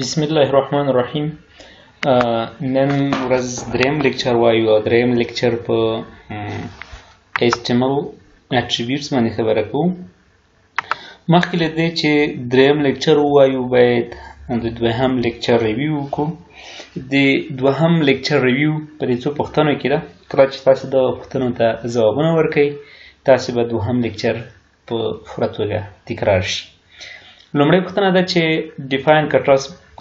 بسم الله الرحمن الرحیم. نن ورځ دریم لیکچر وایو او دریم لیکچر په HTML attributes باندې خبره کوو. مخکې له دې چې دریم لیکچر ووایو باید د دوهم لیکچر ریویو وکړو. د دوهم لیکچر ریویو په دې څو پوښتنو کې ده. کله چې تاسو د پوښتنو ته ځوابونه ورکوئ تاسو به دوهم لیکچر په پوره توګه تکرار شي. لومړی پوښتنه ده چې define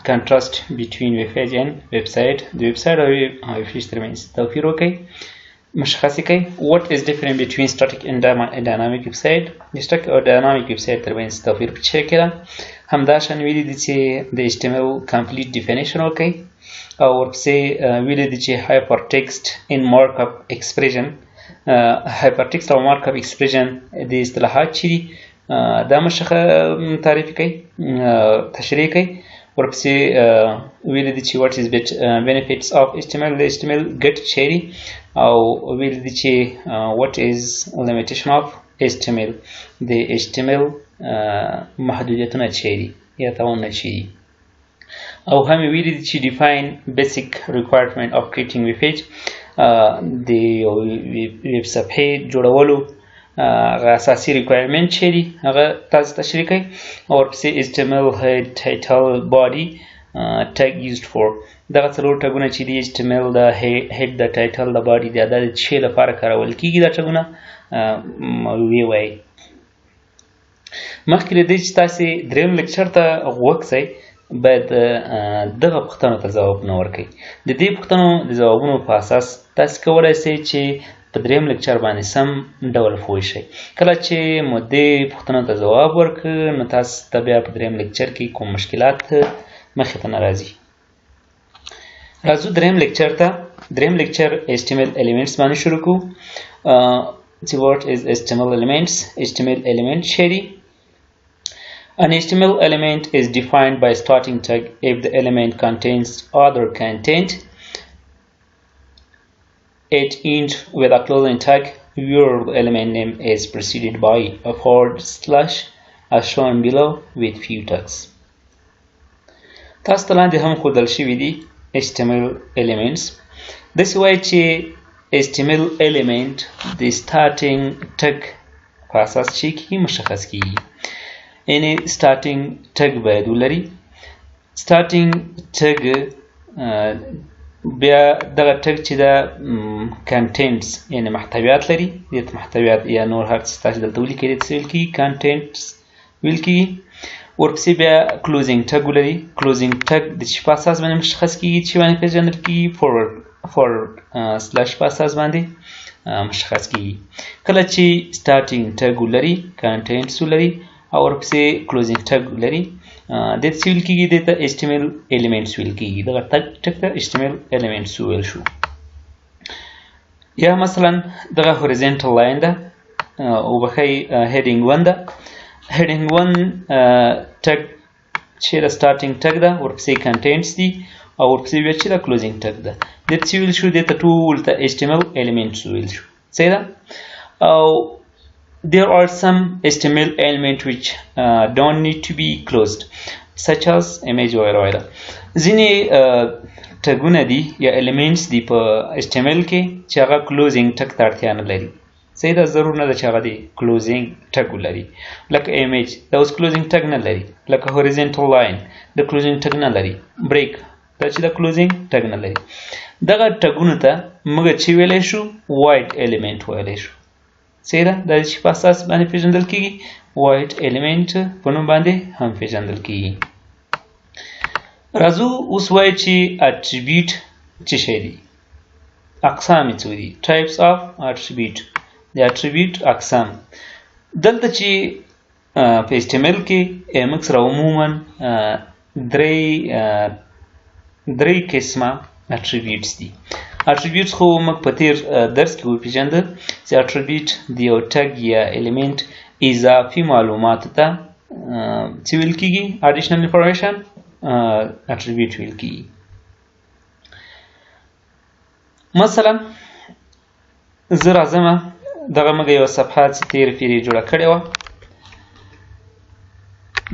contrast between web page and website. د ویبسایټ او ویب پیج ترمنځ توپیر وکړئ، مشخص کړئ. what is different between static and dynamic website. د static او dynamic website ترمنځ توپیر په څه کې ده. همداشان ویلي دي چې د HTML complete definition وکړئ او ورپسې ویلي دي چې hypertext in markup expression hypertext او markup expression د اصطلاحات چې دي دا تعریف کوي، تشریح کوي. ورپسې ویلي دي چې what is benefits of HTML. د HTML ګټې څه دي او ویلي دي چې what is limitation of HTML. د HTML محدودیتونه څه دي یا تاوانونه څه دي. او هم ویلي دي چې define basic requirement of creating web page. د ویب صفحې جوړولو اساسي ریکوایرمنټ چې دي هغه تاسو تشریح کوئ. او ورپسې HTML head title body tag used for. دغه څلور ټګونه چې دي HTML د head د title د body د څه لپاره کارول کیږي دا ټګونه ووایئ. مخکې له دې چې تاسې دریم لیکچر ته غوږ شئ باید دغه پوښتنو ته ځوابونه ورکړئ. د دې پوښتنو د ځوابونو په اساس تاسې کولی شئ چې په دریم لیکچر باندې سم ډول پوه شئ. کله چې مو دې پوښتنو ته ځواب ورکړ نو تاسو ته بیا په دریم لیکچر کې کوم مشکلات مخې ته نه راځي. راځو دریم لیکچر ته. دریم لیکچر HTML elements باندې شروع کوو. what is HTML elements. HTML element څه دي. An HTML element is defined by starting tag if the element contains other content. It ends with a closing tag where the element name is preceded by a / as shown below with few tags. تاسو ته لاندې هم ښودل شوي دي HTML elements. داسې وایي چې HTML element د starting tag په اساس چې کېږي مشخص کېږي. یعنې starting tag باید ولري. starting tag بیا دغه ټګ چې دا contents یعنې محتویات لري. دې ته محتویات یا نور هر څه تاسو دلته ولیکئ دې ته څه ویل کېږي contents ویل کېږي. ورپسې بیا closing tag ولري. closing tag د چې په اساس باندې مشخص کېږي چې باندې پېژندل کېږي forward / په اساس باندې مشخص کېږي. کله چې starting tag ولري contents ولري او ورپسې closing tag ولري دې ته ویل کېږي دې ته HTML elements ویل کېږي. دغه ټګ ته HTML elements وویل شو. یا مثلا دغه horizontal line ده وبښئ heading 1 ده. heading 1 ټګ چې د starting ټګ ده ورپسې contents دي او ورپسې بیا چې د closing ټګ ده. دې ته ویل شو دې ته ټول ته HTML elements ویل شو. صحیح ده. او there are some HTML elements which don't need to be closed such as image وغیره. ځینې ټګونه دي یا elements دي په HTML کې چې هغه closing ټګ ته اړتیا نه لري. صحیح ده. ضرور نه ده چې هغه د closing ټګ ولري. لکه image دا اوس closing ټګ نه لري. لکه horizontal line د closing ټګ نه لري. break دا چې د closing ټګ نه لري. دغه ټګونو ته موږ چې ویلی شو void element ویلی شو. صحیح ده. دا چې په اساس باندې پېژندل کېږي void element په نوم باندې هم پېژندل کېږي. راځو اوس وایو چې attribute څه شی دي. اقسام یې څه دي. types of attribute. د attribute اقسام. دلته چې په HTML کې موږ سره عموما درې قسمه attributes دي. attributes خو موږ په تیر درس کې وپېژندل چې attribute د یو ټګ یا element اضافي معلوماتو ته څه ویل کېږي additional information attribute ویل کېږي. مثلا زه راځمه دغه موږ یوه صفحه چې تېر پېر یې جوړه کړې وه.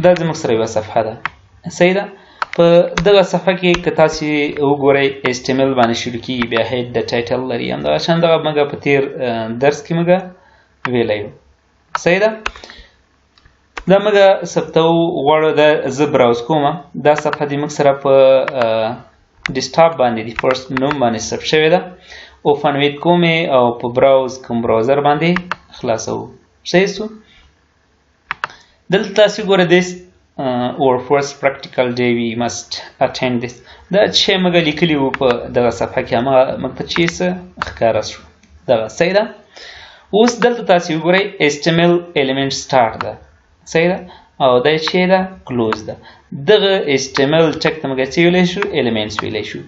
دا زموږ سره یوه صفحه ده. صحیح ده. په دغه صفحه کې که تاسې وګورئ HTML باندې شروع کېږي بیا هیډ د ټایټل لري همدغه شان دغه موږ په تېر درس کې موږ ویلی یو صحیح ده دا موږ ثبتو غواړو دا زه براوز کوم دا صفحه دې موږ سره په ډیسکټاپ باندې د فرست نوم باندې ثبت شوې ده اوپن ویت کوم او په براوز کوم براوزر باندې خلاصو صحیح سو دلته تاسې ګوره this our first practical day we must attend this دا چې موږ لیکلي وو په دغه صفحه کې هماغه موږ ته چې څه ښکاره شو دغه صحیح ده اوس دلته تاسې وګورئ HTML element start ده صحیح ده او دا چې ده close ده دغه HTML ټک ته موږ څه ویلی شو elements ویلی شو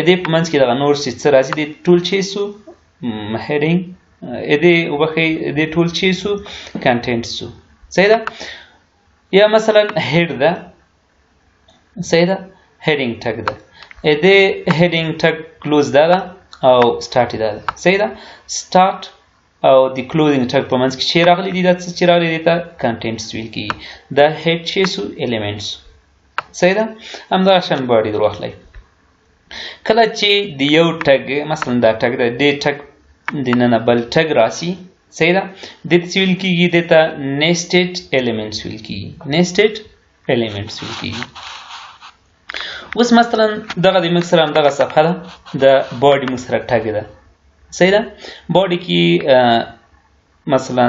دې په منځ کې دغه نور چې څه راځي دې ټول چې سو heading دې وبښئ دې ټول چې سو content سو صحیح ده یا مثلا head ده صحیح ده heading tag ده دې heading tag close ده او start ده صحیح ده start او د closing tag په منځ کې چې راغلي دي دا څه چې راغلي دي ته contents ویل کېږي دا head چې سو elements صحیح ده همدغه شان body در واخلئ کله چې د یو ټګ مثلا دا ټګ ده دې ټګ دننه بل ټګ راسي صحیح ده دې څه ویل کېږي دې ته nested elements ویل کېږي nested elements ویل کېږي اوس مثلا دغه د موږ سره همدغه صفحه ده د body موږ سره ټګ ده صحیح ده body کې مثلا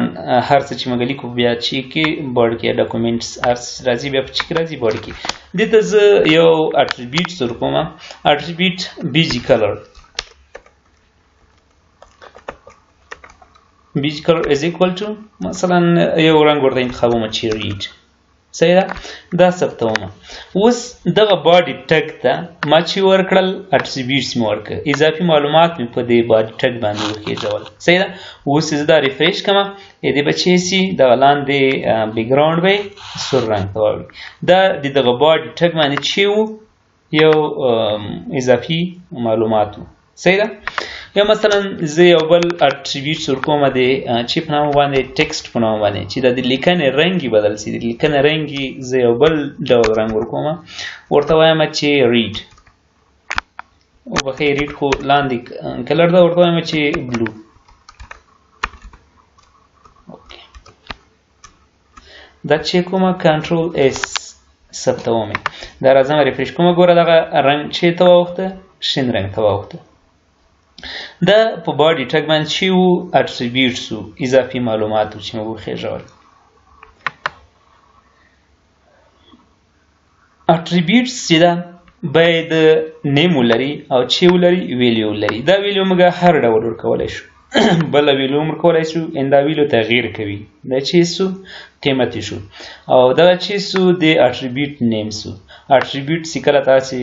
هر څه چې موږ لیکو بیا چې کې body کې ډاکومنټس هر څه راځي بیا په چې کې راځي body کې دلته زه یو attribute ورکوم attribute bg color bg color is equal to مثلا یو رنګ ورته انتخابوم چې ریډ صحیح ده دا ثبتوم اوس دغه باډي ټګ ته ما چې ورکړل اټریبیوټس مې ورکړه اضافي معلومات مې په دې باډي ټګ باندې وخېژول صحیح ده اوس زه دا ریفریش کړم دې به چې سي دغه لاندې بیکګراوند به سور رنګ ته واوړي دا د دغه باډي ټګ باندې چې و یو اضافي معلومات و صحیح ده یا مثلا زه یو بل اټریبیوټ ورکوم د چې په نامه باندې ټیکسټ په نامه باندې چې د لیکنې رنګ یې بدل شي د لیکنې رنګ یې زه یو بل ډول رنګ ورکوم ورته وایم چې ریډ وبښئ ریډ خو لاندې کلر ده ورته وایم چې بلو دا چې کومه کنټرول اس ثبتوم دا راځم ریفریش کوم ګوره دغه رنګ چې ته واوښته شین رنګ ته واوښته دا په باډي ټګ باندې چې وو اټریبیوټس وو اضافي معلومات وو چې موږ وخېژول اټریبیوټس چې ده باید نیم ولري او چې ولري ویلیو ولري دا ویلیو موږ هر ډول ورکولی شو بله ویلیو هم ورکولی شو ان دا ویلیو تغییر کوي دا چې سو قیمتي شو او دغه چې سو د اټریبیوټ نیم سو اټریبیوټ چې کله تاسې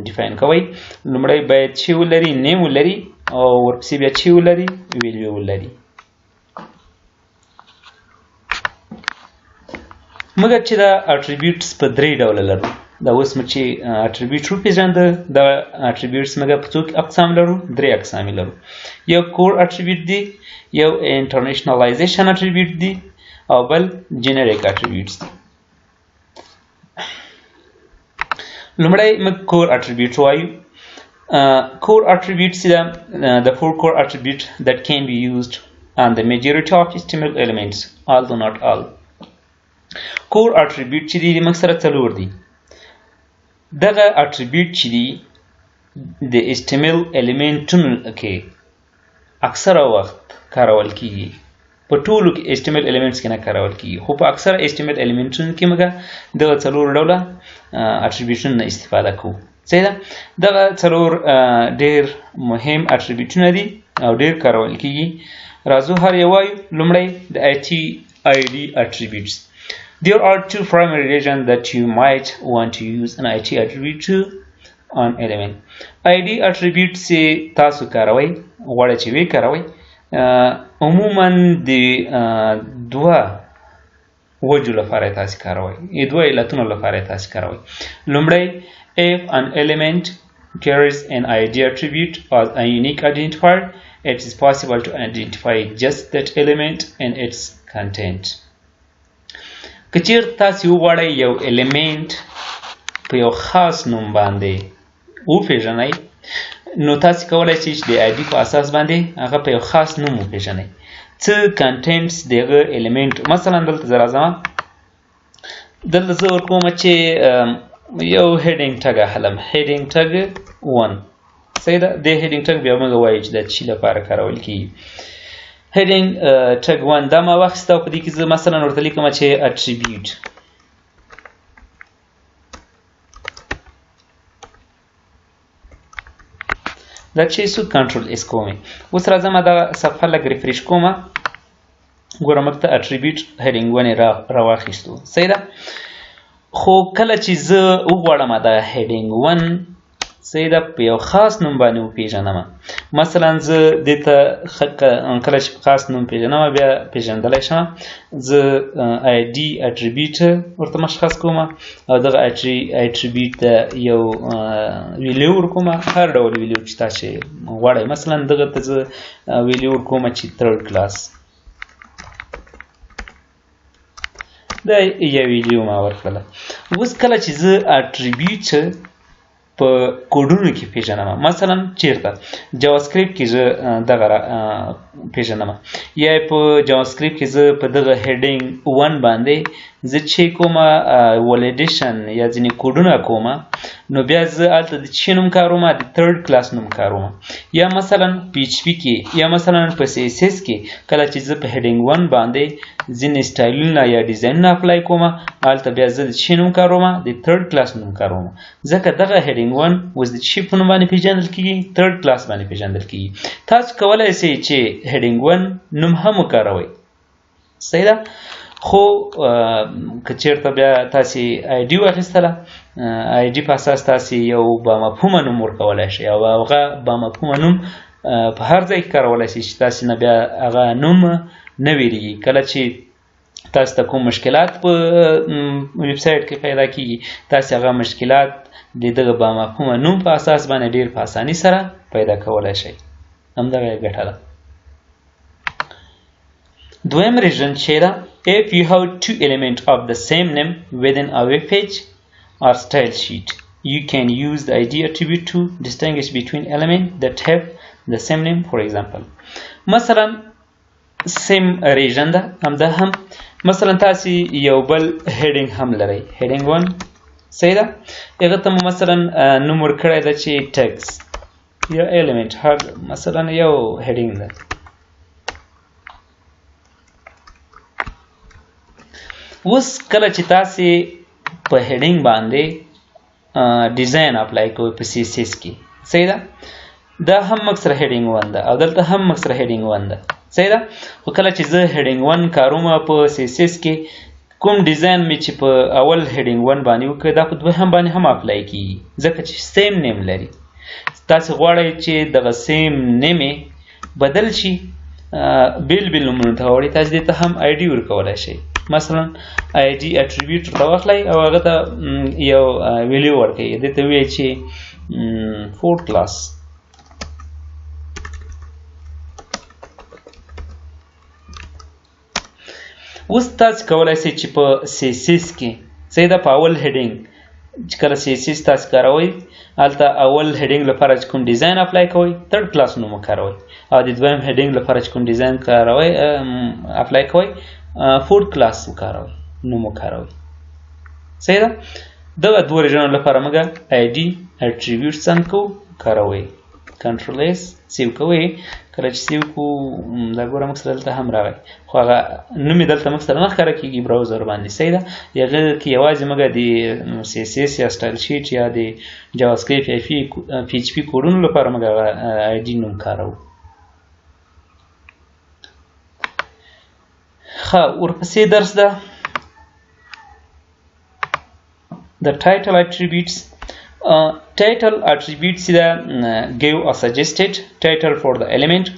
ډیفاین کوئ لومړی باید چې ولري نیم ولري او ورپسې بیا چې ولري ویلیو ولري موږ چې دا اټریبیوټس په درې ډوله لرو دا اوس موږ چې اټریبیوټ وپېژانده دا اټریبیوټس موږ په څو اقسام لرو درې اقسام لرو یو کور اټریبیوټ دی یو انټرنیشنلایزیشن اټریبیوټ دی او بل جنریک اټریبیوټس دی لومړی موږ کور اټریبیوټ وایو core attributes the four core attributes that can be used on the majority of HTML elements although not all core attribute چې دی موږ سره څلور دي دغه attribute چې دی د HTML elementونو کې اکثره وخت کارول کیږي په ټولو کې HTML elements کې نه کارول کیږي خو په اکثره HTML elementونو کې موږ دغه څلور ډوله attributونو نه استفاده کوو صحیح ده دغه څلور ډېر مهم اټریبیوټونه دي او ډېر کارول کیږي راځو هر یو وایو لومړی د ID attributes there are two primary reasons that you might want to use an ID attribute to an element ID attribute چې تاسو کاروئ غواړئ چې وی کاروئ عموما د دوه وجو لپاره تاسو کاروئ دوه علتونو لپاره تاسو کاروئ لومړی if an element carries an ID attribute as a unique identifier, it is possible to identify just that element and its content. کچیر تاسو وغواړئ یو element په یو خاص نوم باندې وپېژنئ نو تاسو کولای شئ چې د آی ډي په اساس باندې هغه په یو خاص نوم وپېژنئ. څه کنټینټس دغه الیمنټ مثلا دلته زه راځم دلته زه ورکوم چې یو هیډینګ ټګ اخلم هیډینګ ټګ 1 صحیح ده. د هیډینګ ټګ بیا موږ وایو چې د چی لپاره کارول کیږي. هیډینګ ټګ 1 دا ما واخیسته او په دې کې زه مثلا ورته لیکم چې اټریبیوټ دا چې سو کنټرول اس کومه. اوس راځم دا صفحه لګ ریفریش کوم ګوره موږ ته اټریبیوټ هیډینګ 1 را واخیستو صحیح ده. خو کله چې زه وغواړم دا هیډینګ 1 صحیح ده په یو خاص نوم باندې وپېژنم مثلا زه دې ته کله چې خاص نوم پېژنم بیا پېژندلی شم زه آی ډي اټریبیوټ ورته مشخص کوم او دغه اټریبیوټ ته یو ویلیو ورکوم هر ډول ویلیو چې تاسو غواړئ. مثلا دغه ته زه ویلیو ورکوم چې تھرډ کلاس دا یو ویلیو ما ورکړله. اوس کله چې زه اټریبیوټ په کوډونو کې پیژنم مثلا چیرته جاوا سکرپټ کې زه دغه پیژنم یا په جاوا سکرپټ کې زه په دغه هیډینګ 1 باندې زه چې کومه ولیډیشن یا ځینې کوډونه کوم نو بیا زه هلته د چی نوم کاروم د تھرډ کلاس نوم کاروم. یا مثلا پی ایچ پی کې یا مثلا په سی اس اس کې کله چې زه په هیډینګ 1 باندې ځینې سټایلونه یا ډیزاینونه اپلای کوم هلته بیا زه د چی نوم کاروم د تھرډ کلاس نوم کاروم ځکه دغه هیډینګ 1 اوس د چی په نوم باندې پیژندل کیږي تھرډ کلاس باندې پیژندل کیږي. تاسو کولای شئ چې هیډینګ 1 نوم هم وکاروئ صحیح ده. خو که چیرته بیا تاسو آی ډي واخیستله آی ډي په اساس تاسو یو با مفهومه نوم ورکولی شئ او هغه با مفهومه نوم په هر ځای کې کارولی شئ چې تاسو نه بیا هغه نوم نه ویریږي. کله چې تاسو ته کوم مشکلات په ویب سایټ کې پیدا کیږي تاسو هغه مشکلات د دغه با مفهومه نوم په اساس باندې ډیر په اسانۍ سره پیدا کولی شئ. همدغه یې ګټه ده. دویم ریژن چې ده if you have two elements of the same name within a web page or style sheet you can use the id attribute to distinguish between elements that have the same name. For example مثلا same region ده همدا هم مثلا تاسو یو بل heading هم لرئ heading 1 صحیح ده هغه ته مثلا نوم ورکړی ده چې text یا element هر مثلا یو heading ده. اوس کله چې تاسو په هیډینګ باندې ډیزاین اپلای کوئ په سی اس اس کې صحیح ده دا هم موږ سره هیډینګ 1 ده او دلته هم موږ سره هیډینګ 1 ده صحیح ده. خو کله چې زه هیډینګ 1 کاروم په سی اس اس کې کوم ډیزاین مې چې په اول هیډینګ 1 باندې وکړ دا په دوهم باندې هم اپلای کیږي ځکه چې سیم نیم لري. تاسو غواړئ چې دغه سیم نیم بدل شي بیل بیل نومونو ته وړي تاسو دې ته هم آی ډي ورکولی شئ. مثلا آی ډي اټریبیوټ ورته واخلئ او هغه ته یو ویلیو ورکړئ دې ته ووایئ چې 4 کلاس اوس تاسو کولی شئ چې په سی اس اس کې صحیح ده په اول هیډینګ چې کله سی اس اس تاسو کاروئ هلته اول هیډینګ لپاره چې کوم ډیزاین اپلای کوئ تھرډ کلاس نوم وکاروئ او د دویم هیډینګ لپاره چې کوم ډیزاین کاروئ اپلای کوئ فورډ کلاس وکاروئ نوم وکاروئ صحیح ده. دغه دوه ریژنو لپاره موږ آی ډي اټریبیوټ څنګه کوو کاروئ کنټرول اس سیو کوئ کله چې سیو کوو دا ګوره موږ سره دلته هم راغی خو هغه نوم یې دلته موږ سره نه ښکاره کېږي براوزر باندې صحیح ده. هغه کې یوازې موږ د سی اس اس یا سټایل شیټ یا د جاوا سکرپټ یا پی ایچ پي کوډونو لپاره موږ هغه آی ډي نوم کاروو. ښه ورپسې درس ده the title attributes. Title attributes give a suggested title for the element.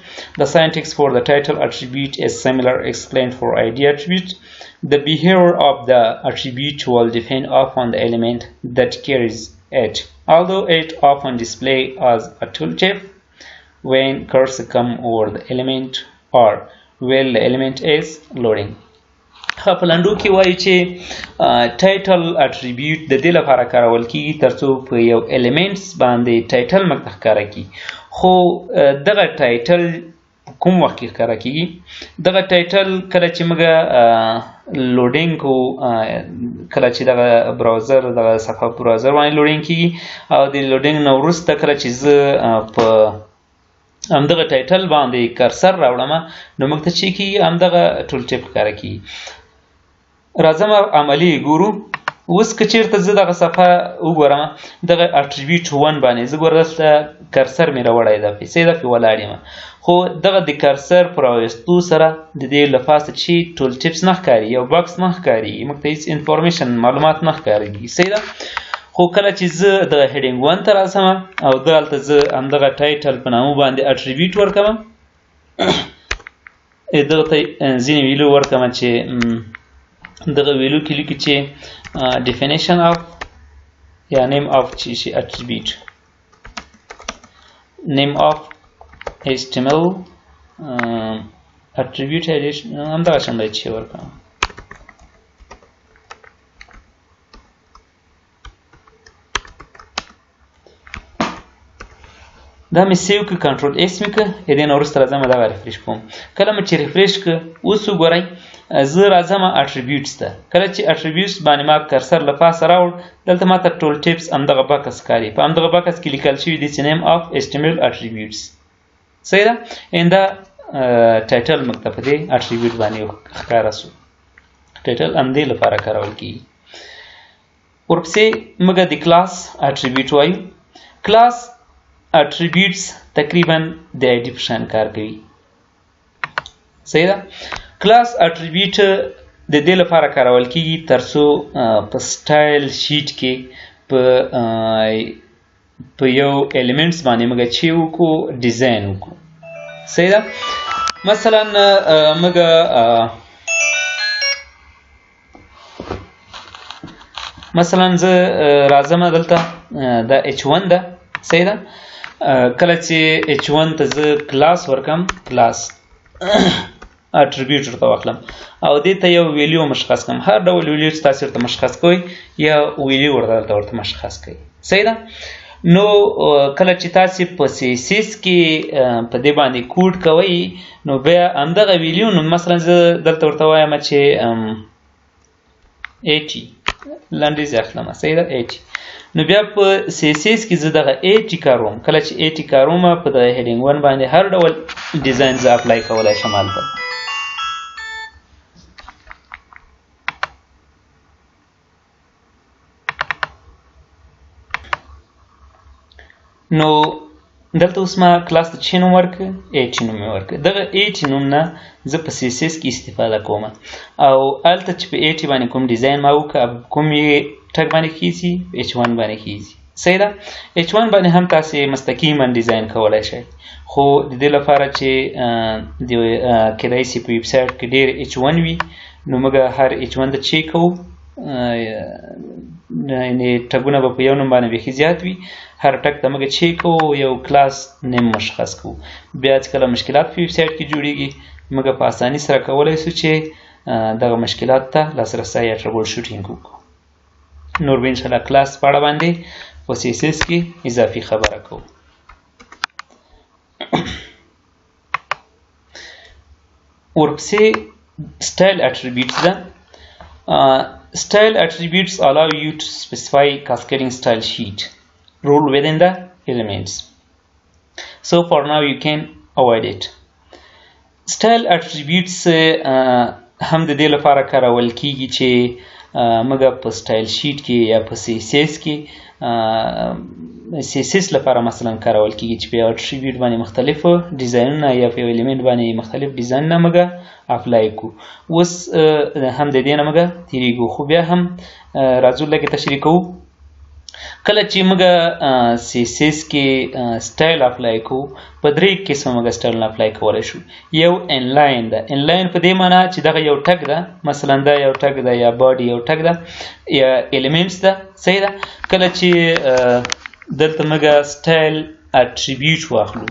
The syntax for the title attribute is similar explained for id attribute. The behavior of the attribute will depend upon the element that carries it, although it often displays as a tooltip when cursor comes over the element or while the element is loading. په لنډو کې وایي چې ټایټل اټریبیوټ د دې لپاره کارول کیږي ترڅو په یو ایلیمنټس باندې ټایټل موږ ښکاره کړي خو دغه ټایټل کوم وخت کې ښکاره کیږي دغه ټایټل کله چې موږ لوډینګ کو کله چې دغه براوزر دغه صفحه براوزر باندې لوډینګ کیږي او د لوډینګ نه وروسته کله چې زه په همدغه ټایټل باندې کرسر راوړم نو موږ ته چې کیږي همدغه ټول ټیپ ښکاره کیږي راځم عملی ګورو اوس که چېرته زه دغه صفحه وګورم دغه اټریبیوټ 1 باندې زه ګوره دلته کرسر مې راوړی ده پیسې ده پې ولاړ یم خو دغه د کرسر په راویستو سره د دې له پاسه چې ټول ټیپس نه ښکاري یو باکس نه ښکاري موږ ته هېڅ انفارمیشن معلومات نه ښکارېږي صحیح ده خو کله چې زه د هیډینګ 1 ته راځم او دلته زه همدغه ټایټل په نامه باندې اټریبیوټ ورکوم دغه ته ځینې ویلو ورکوم چې دغه ویلو کې لیکي چې definition of یا name of چې شي attribute name of HTML attribute همدغه شان دی چې ورکوم دا مې سیو که کنټرول ایس مې که دې نه وروسته راځم دغه ریفریش کوم کله مې چې ریفریش که اوس وګورئ زه راځم اټریبیوټس ته کله چې اټریبیوټس باندې ما کرسر له پاسه راوړ دلته ماته ټول ټیپس همدغه بکس ښکاري په همدغه بکس کې لیکل شوي دي چې name of HTML attributes صحیح ده دا ټایټل موږ ته په دې اټریبیوټ باندې ښکاره سو ټایټل همدې لپاره کارول کېږي ورپسې موږ د کلاس اټریبیوټ وایو کلاس attributes تقریبا د ID په شان کار کوي صحیح ده کلاس اټریبیوټ د دې لپاره کارول کیږي ترڅو په سټایل شیټ کې په یو ایلیمنټس باندې موږ چې وکړو ډیزاین وکړو صحیح ده مثلا موږ مثلا زه راځم دلته دا H1 ده صحیح ده کله چې H1 ته زه کلاس ورکم کلاس اټریبیوټ ورته واخلم او دې ته یو ویلیو مشخص کړم هر ډول ویلیو چې تاسو ورته مشخص کوئ یا ویلیو ورته مشخص کوئ صحیح ده نو کله چې تاسو په CSS کې په دې باندې کوډ کوئ نو بیا همدغه ویلیو نو مثلا زه دلته ورته وایم چې 80 لنډیز اخلم صحیح ده 80 نو بیا په CSS کې زه دغه 80 کاروم کله چې 80 کاروم په دغه هیډینګ 1 باندې هر ډول ډیزاین زه اپلای کولی شم هلته نو دلته اوس ما کلاس ته چې نوم ورکړ 80 نوم یې ورکړ دغه 80 نوم نه زه په CSS کې استفاده کوم او هلته چې په 80 باندې کوم ډیزاین ما وکړ کوم یې ټګ باندې کیږي H1 باندې کیږي صحیح ده H1 باندې هم تاسو مستقیما ډیزاین کولای شئ خو د دې لپاره چې کېدای شي په ویب سایټ کې ډېر H1 وي نو موږ هر H1 ته چیک کوو یعنې ټګونه به په یو نوم باندې بیخي زیات وي هر ټګ ته موږ چیک کوو یو کلاس نیم مشخص کوو بیا چې کله مشکلات په ویب سایټ کې جوړیږي موږ په اساني سره کولی شو چې دغه مشکلات ته لاسرسی یا ټربل شوټینګ وکړو نور به انشاءالله کلاس په اړه باندې په CSS کې اضافي خبره کوو ورپسې style attributes ده style attributes allow you to specify cascading style sheet rule within the elements so for now you can avoid it style attributes هم د دې لپاره کارول کیږي چې موږ په سټایل شیټ کې یا په CSS کې CSS لپاره مثلا کارول کیږي چې په یو اټریبیوټ باندې مختلف ډیزاینونه یا په یو الیمنټ باندې مختلف ډیزاینونه موږ اپلای کوو اوس هم د دې نه موږ تیریږو خو بیا هم راځو لږ تشریح کوو کله چې موږ CSS کې سټایل اپلای کوو په درې قسمه موږ سټایلونه اپلای کولی شو یو انلاین ده انلاین په دې معنی چې دغه یو ټګ ده مثلا دا یو ټګ ده یا باډي یو ټګ ده یا ایلیمنټس ده صحیح ده کله چې دلته موږ سټایل اټریبیوټ واخلو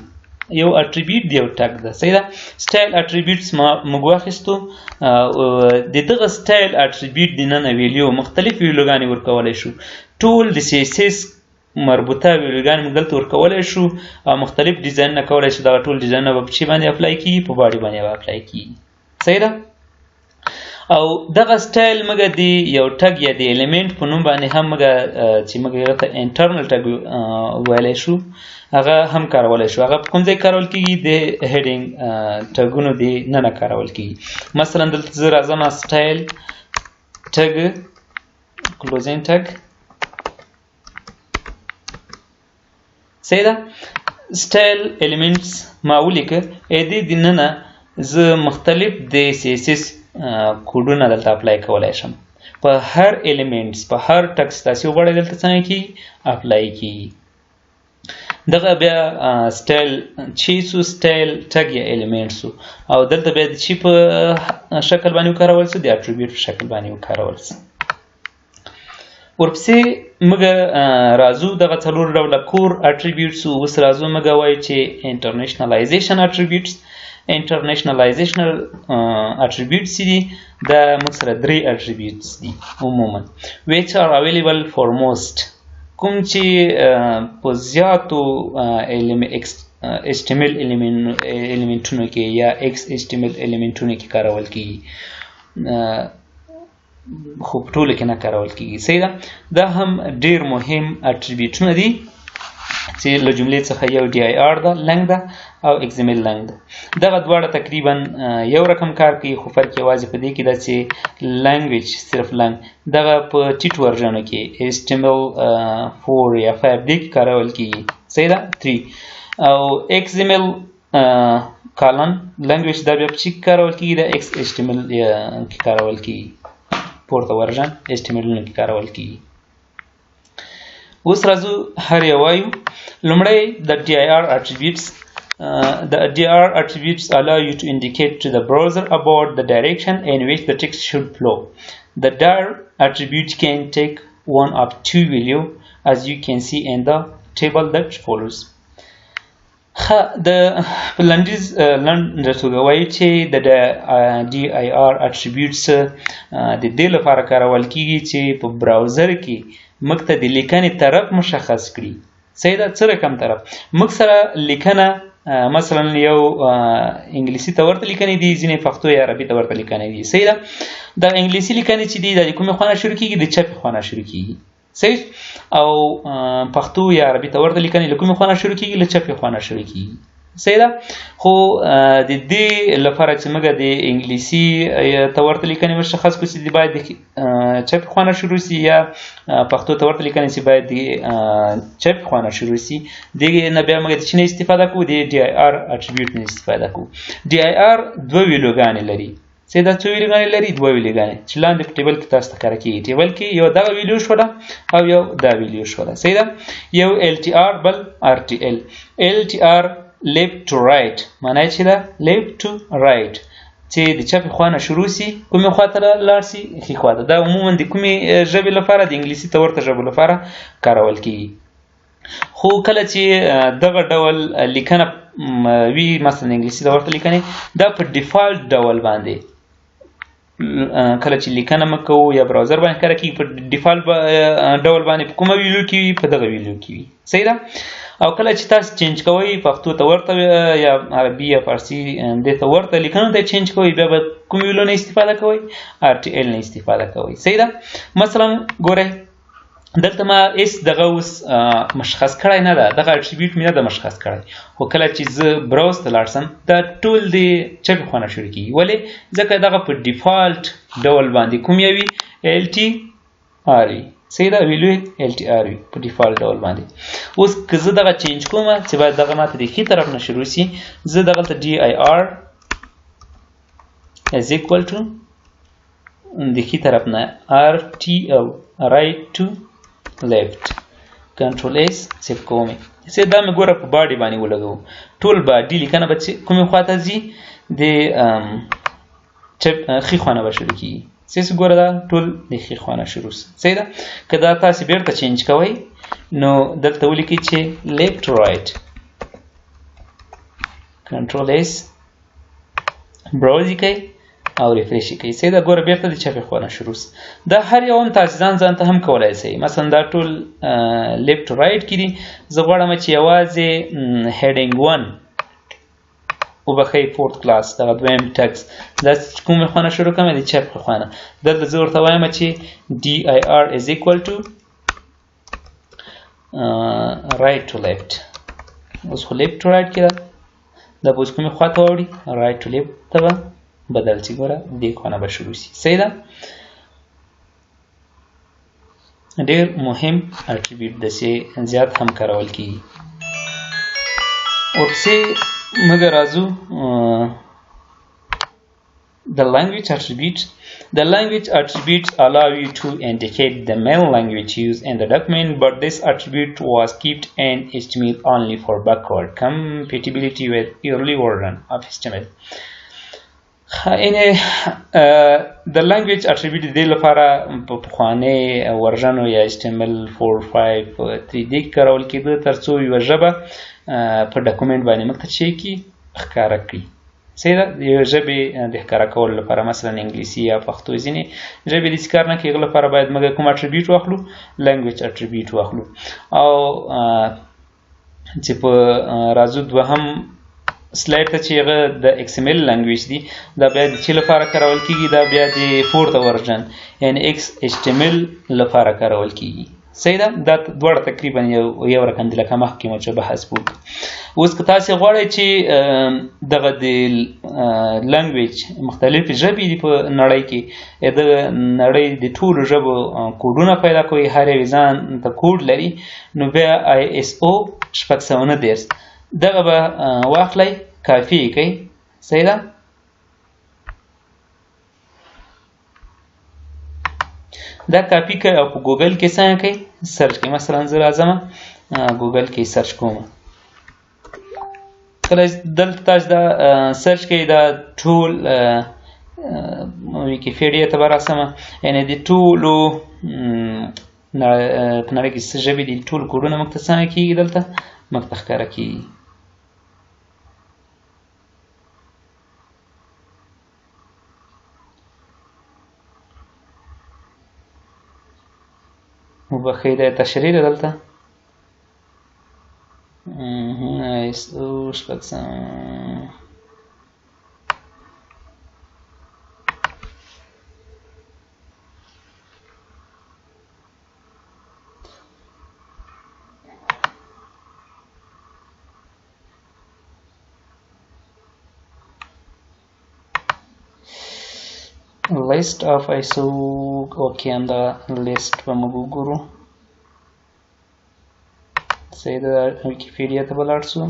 یو اټریبیوټ دی، یو ټاګ ده. صحیح ده. سټایل اټریبیوټس موږ واخیستو. د دغه سټایل اټریبیوټ د ننه ویلیو مختلف ویلیوګانې ورکولی شو. ټول د CSS مربوطه ویلیوګانې موږ دلته ورکولی شو او مختلف ډیزاینونه کولی شو. دغه ټول ډیزاینونه به په چی باندې اپلای کیږي؟ په باډي باندې به اپلای کیږي. صحیح ده. او دغه سټایل موږ د یو ټګ یا د الیمنټ په نوم باندې هم موږ چې موږ ورته انټرنل ټګ ویلی شو هغه هم کارولی شو. هغه په کوم ځای کارول کیږي؟ د هیډینګ ټګونو د ننه کارول کیږي. مثلا دلته زه راځم سټایل ټګ کلوزینګ ټګ. صحیح ده. سټایل الیمنټس ما ولیکه، د ننه زه مختلف د CSS کوډونه دلته اپلای کولی شم. په هر الیمنټس په هر ټکس تاسې وغواړئ دلته څنګه کیږي؟ اپلای کیږي. دغه بیا سټایل چې سو سټایل ټګ یا الیمنټ سو، او دلته بیا د چی په شکل باندې وکارول سو؟ د اټریبیوټ په شکل باندې وکارول سو. ورپسې موږ راځو دغه څلور ډوله کور اټریبیوټس. اوس راځو موږ وایو چې انټرنیشنلایزیشن اټریبیوټس. انټرنیشنلایزیشنل اټریبیوټس دي دا موږ سره درې اټریبیوټس دي عموما which are available for most. کوم چې په زیاتو HTML الیمنټونو کې یا XHTML الیمنټونو کې کارول کیږي، خو په ټولو کې نه کارول کیږي. صحیح ده. دا هم ډیر مهم اټریبیوټونه دي چې له جملې څخه یو dir ده لنګ ده او XML لنګ ده. دغه دواړه تقریبا یو رقم کار کوي، خو فرق یوازې په دې کې ده چې لنګویج صرف لنګ دغه په ټیټ ورژنو کې HTML4 یا 5 دې کې کارول کیږي. صحیح ده. 3 او XML کالن لنګویج دا بیا په چی کارول کیږي؟ د XHTML کې کارول کیږي، پورته ورژن HTML کې کارول کیږي. اوس راځو هر یو وایو. لومړی د dir attributes. The dir attributes allow you to indicate to the browser about the direction in which the text should flow. The dir attribute can take one of two values, as you can see in the table that follows. د لنډیز لنډ توګه وایو چې د dir attributes د دې لپاره کارول کیږي چې په براوزر کې موږ ته د لیکنې طرف مشخص کړي. صحیح ده. څه رقم طرف؟ موږ سره لیکنه مثلا یو انګلیسي ته ورته لیکنې دي، ځینې پښتو یا عربي ته ورته لیکنې دي. صحیح ده. دا انګلیسي لیکنې چې دي دا د کومې خوا نه شروع کیږي؟ د چپې خوا نه شروع کیږي. صحیح. او پښتو یا عربي ته ورته لیکنې له کومې خوا نه شروع کیږي؟ له چپې خوا نه شروع کیږي. صحیح ده. خو د دې لپاره چې موږ د انګلیسي ته ورته لیکنې مشخص کړو چې باید د چپې خوا نه شروع سي، یا پښتو ته ورته لیکنې چې باید د چپې خوا نه شروع سي، دغې نه بیا موږ د چی نه استفاده کوو؟ د dir اټریبیوټ نه استفاده کوو. dir دوه ویلوګانې لري. صحیح ده. څو ویلوګانې لري؟ دوه ویلوګانې چې لاندې په ټیبل کې تاسو ته ښکاره کیږي. ټیبل کې یو دغه ویلیو شوله او یو دا ویلیو شوله. صحیح ده. یو LTR بل RTL. LTR left to right معنی چې ده left to right، چې د چپې خوا نه شروع سي، کومې خوا ته لاړ سي؟ ښي خوا ته. دا عموما د کومې ژبې لپاره؟ د انګلیسي ته ورته ژبو لپاره کارول کیږي. خو کله چې دغه ډول لیکنه وي، مثلا انګلیسي ته ورته لیکنې، دا په ډیفالت ډول باندې کله چې لیکنه موږ کوو یا براوزر باندې کار کوي، په ډیفالت ډول باندې په کومه ویلیو کې وي؟ په دغه ویلیو کې وي. صحیح ده. او کله چې تاسو چینج کوئ پښتو ته ورته یا عربي یا فارسي دې ته ورته لیکنو ته چینج کوئ، بیا به کوم ویلو نه استفاده کوئ؟ RTL نه استفاده کوئ. صحیح ده. مثلا ګورئ دلته ما اس دغه اوس مشخص کړی نه ده، دغه اټریبیوټ مې نه ده مشخص کړی، خو کله چې زه براوز ته لاړ سم دا ټول د چپې خوا نه شروع کېږي. ولې؟ ځکه دغه په ډیفالټ ډول باندې کوم یو وي؟ LTR وي. صحیح ده. ویلو LTR وي په ډیفالټ ډول باندې. اوس که زه دغه چینج کوم چې باید دغه ماته د ښي طرف نه شروع سي، زه دغلته dir is equal to د ښي طرف نه RTL right to left کنټرول S سیف کوم. سه دا مې ګوره په باډي باندې ولګو، ټول باډي لیکنه به کومې خوا ته ځي؟ د ښي خوا نه به شروع کېږي. سیس ګوره دا ټول د ښي خوا نه شروع سي. صحیح ده. که دا تاسې بیرته چینج کوئ نو دلته ولیکئ چې left right کنټرول اس براوز کوي او ریفریش کوي. سي دا ګوره بیرته د چپې خوا شروع دا هر یو هم تاسو ځان ته هم کولای شئ. مثلا دا ټول لیفت رایټ کې دي. زه غواړم چې یوازې هیډینګ 1 وبخښئ فورت کلاس دغه دویم ټکس دا کومې خوا نه شروع کړم د چپې خوا نه. دلته زه ورته وایم چې dir is equal to right to left. اوس خو لیفت ټو رایټ کې ده دا به اوس کومې خوا ته واوړي رایټ ټو لیفت ته به بدل شي. ګوره دې خوا نه به شروع شي. صحیح ده. ډېر مهم اټریبیوټ ده چې زیات هم کارول کېږي. ورپسې موږ راځو the language attributes. The language attributes allow you to indicate the main language used in the document, but this attribute was kept in HTML only for backward compatibility with early version of HTML. In the language attribute د لپاره په پخواني ورژن یا HTML 4.5 3 دې کارول کېده ترڅو یوه ژبه په ډاکومنټ باندې موږ ته څه کړي ښکاره کړي. صحیح ده. د یوې ژبې د ښکاره کولو لپاره مثلا انګلیسي یا پښتو ځینې ژبې داسې کار نه کوي. هغه لپاره باید موږ کوم اټریبیوټ واخلو لنګویج اټریبیوټ واخلو. او چې په راځو دوهم سلاید ته چې هغه د XML لنګویج دی دا بیا د چې لپاره کارول کېږي دا بیا د فورت ورژن یعنې XHTML لپاره کارول کېږي. صحیح ده. دا دواړه تقریبا یو رقم دي لکه مخکې مو چې بحث وکړو. اوس که تاسې غواړئ چې دغه د لنګویج مختلفې ژبې دي په نړۍ کې د نړۍ د ټولو ژبو کوډونه پیدا کوئ هر یو ځان ته کوډ لري نو بیا ISO 609 دغه به واخلئ کافي یې کوئ. صحیح ده. دا کاپی کوئ او په ګوګل کې څنګه کوئ سرچ کوئ. مثلا زه راځم ګوګل کې سرچ کوم. کله دلته تاسو دا سرچ کوئ دا ټول ویکیپیډیا ته به راسم یعنې د ټولو په نړۍ کې څه ژبې دي ټول کوډونه موږ ته څنګه کېږي دلته موږ ته ښکاره کېږي. وبخښئ دا تشریح ده دلته ISO 609 list of ISO. اوکې همدا لیست به موږ وګورو. صحیح ده. ویکیپیډیا ته به لاړ شو.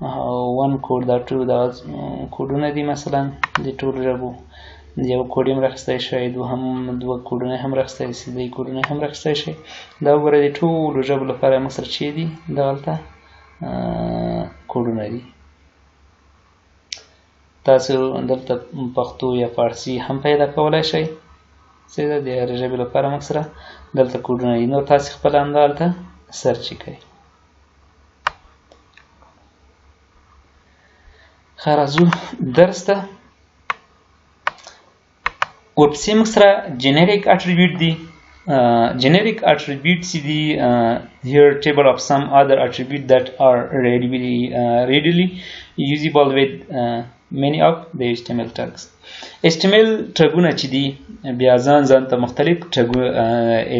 1 کوډ دا ټول دا کوډونه دي مثلا د ټولو ژبو یو کوډ یې هم راخیستی شئ دوه کوډونه هم راخیستی شئ درې کوډونه هم راخیستی شئ. دا وګورئ د ټولو ژبو لپاره موږ سره چې دي دغلته کوډونه دي. تاسو دلته پښتو یا فارسي هم پیدا کولی شئ. صحیح ده. د هرې ژبې لپاره موږ سره دلته کوډونه دي. نو تاسې خپله همدلته سرچ کوئ. ښه راځو درس ته. ورپسې موږ سره جنریک اټریبیوټ دي. Generic attributes the here table of some other attributes that are readily usable with many of the HTML tags. HTML ټګونه چې دي بیا ځان ته مختلف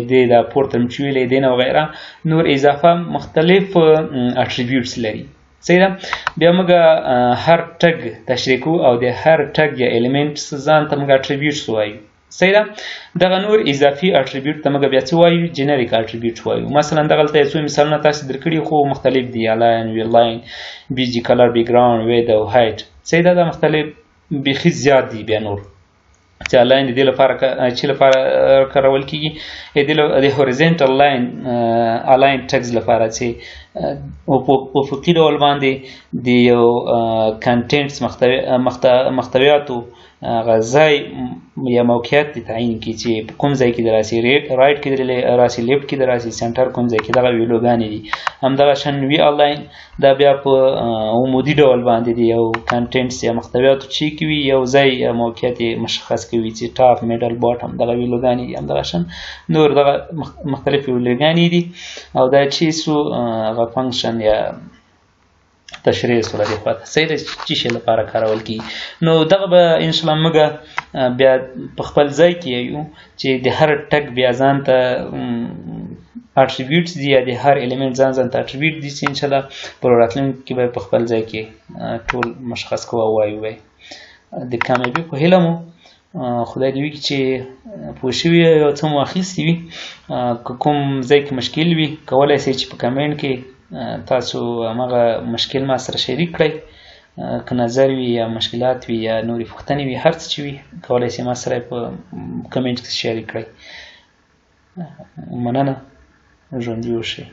دې دا پورته مې چې ویلې دې نه وغیره نور اضافه مختلف اټریبیوټس لري. صحیح ده. بیا موږ هر ټګ تشریح کوو او د هر ټګ یا الیمنټس ځان ته موږ اټریبیوټس وایو. صحیح ده. دغه نور اضافي اټریبیوټ ته موږ بیا څه وایو جنریک اټریبیوټ وایو. مثلا دغلته یو څو مثالونه تاسې درکړي خو مختلف دي الاین ویلاین بیجی کلر بیکګراوند وید او هایټ. صحیح ده. دا مختلف بیخي زیات دي. بیا نور چې الاین د دې لپاره چې لپاره کارول کېږي د هوریزنټل لاین الاین ټګز لپاره چې افقي ډول باندې د یو کنټینټس محتویاتو ځای یا موقعیت د تعیین کړي چې په کوم ځای کې د راسي رایټ کې د راسي لیفټ کې د راسي سنټر کوم ځای کې دغه ویډیوګانې دي. همدغه شان وی آنلاین دا بیا په عمودي ډول باندې دی یو کنټینټس یا محتویاتو چې کوي یو ځای یا موقعیت مشخص کوي چې ټاپ میډل باټم دغه ویډیوګانې دي. همدغه شان نور دغه مختلف ویډیوګانې دي او دا چې سو هغه فنکشن یا تشریح سره دی خواته صحیح د چې شي لپاره کارول کی. نو دغه به ان شاء الله موږ بیا په خپل ځای کې یو چې د هر ټک بیا ځان ته اټریبیوټس دي یا د هر الیمنٹ ځان ته اټریبیوټ دي چې ان شاء الله په راتلونکي کې به په خپل ځای کې ټول مشخص کوو وایو. د کامیابی په هیله مو خدای دې وکړي چې پوه شوي یو څه مو اخیستي وي. کوم ځای کې مشکل وي کولی شئ چې په کمنټ کې تاسو همغه مشکل ما سره شریک کړئ، که نظر وي یا مشکلات وي یا نورې پوښتنې وي هر څه چې وي کولی شئ ما سره په کمنټ کې شریک کړئ. مننه، ژوندي اوسئ.